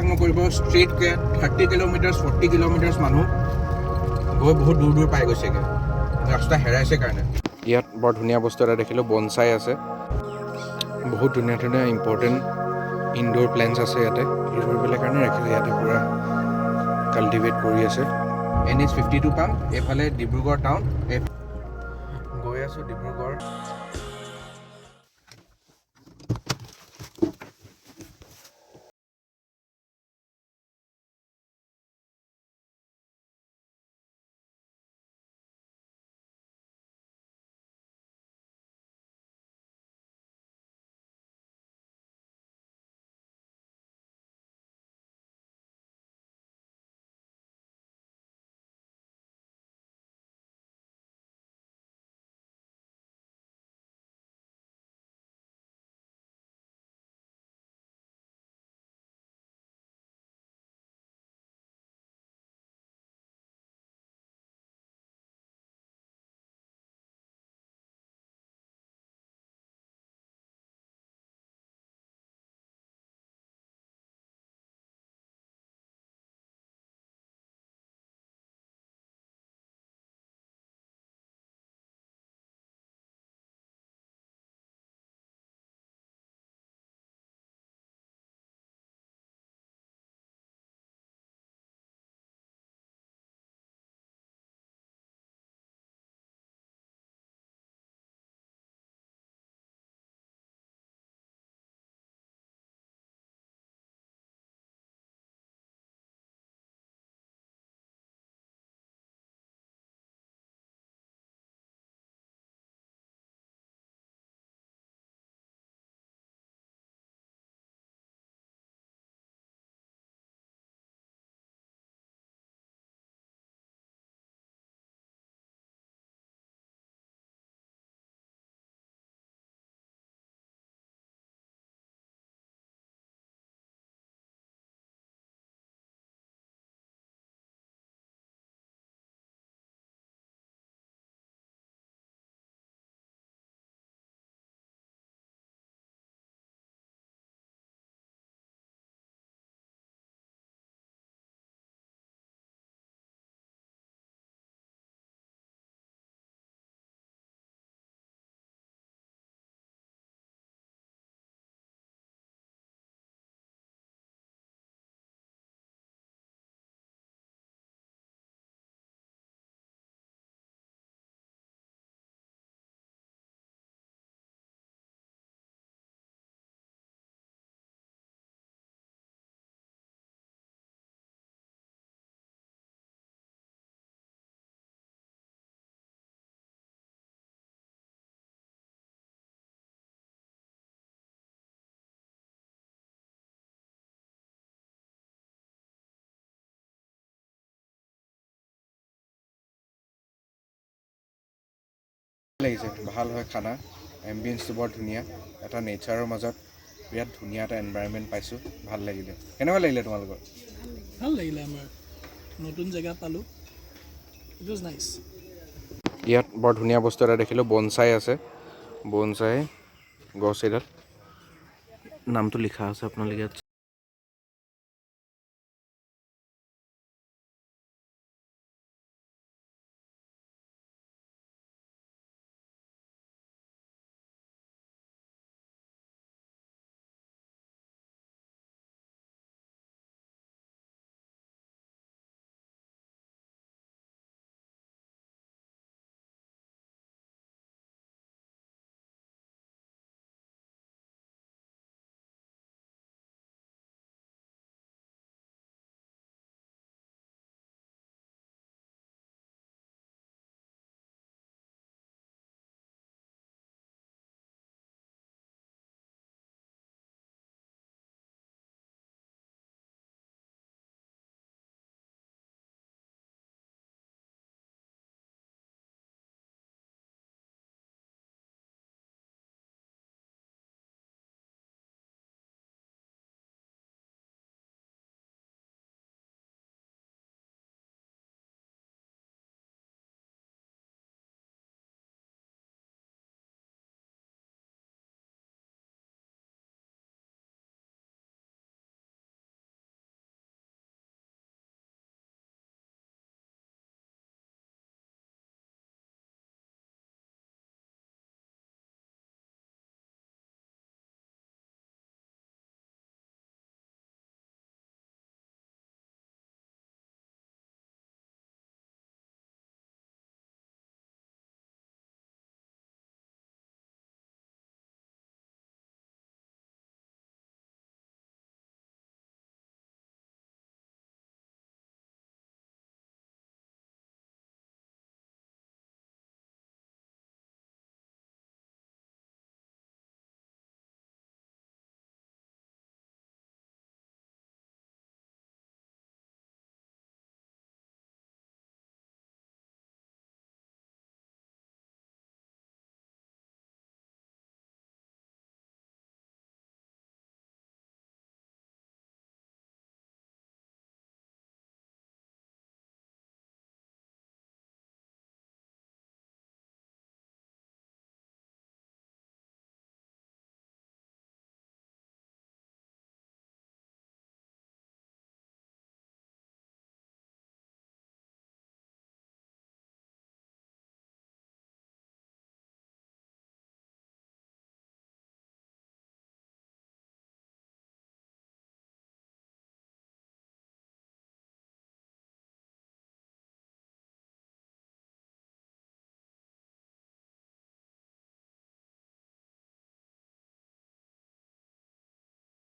বিশ্বাস নকৰিব ষ্ট্ৰেইটকৈ 30 kilometre 40 kilometre মানুহ গৈ বহুত দূৰ দূৰ পাই গৈছেগৈ ৰাস্তা হেৰাইছে কাৰণে। ইয়াত বৰ ধুনীয়া বস্তু এটা দেখিলোঁ, বনচাই আছে। বহুত ধুনীয়া ধুনীয়া ইম্পৰ্টেণ্ট ইনডোৰ প্লেণ্টছ আছে ইয়াতে, এই কৰিবলৈ কাৰণে ৰাখিছে। ইয়াতে পূৰা কাল্টিভেট কৰি আছে। NH 52 পাম, এইফালে ডিব্ৰুগড় টাউন। গৈ আছোঁ ডিব্ৰুগড়। লাগিছে, ভাল হয় খানা, এম্বিয়েন্সটো বৰ ধুনীয়া, এটা নেচাৰৰ মাজত বিৰাট ধুনীয়া এটা এনভাইৰনমেণ্ট পাইছোঁ, ভাল লাগিলে। কেনেকুৱা লাগিলে তোমালোকৰ? ভাল লাগিলে, আমাৰ নতুন জেগা পালোঁ, ইট ৱাজ নাইচ। ইয়াত বৰ ধুনীয়া বস্তু এটা দেখিলোঁ, বনচাই আছে। বনচাই গছ এডাল, নামটো লিখা আছে আপোনালোকে ইয়াত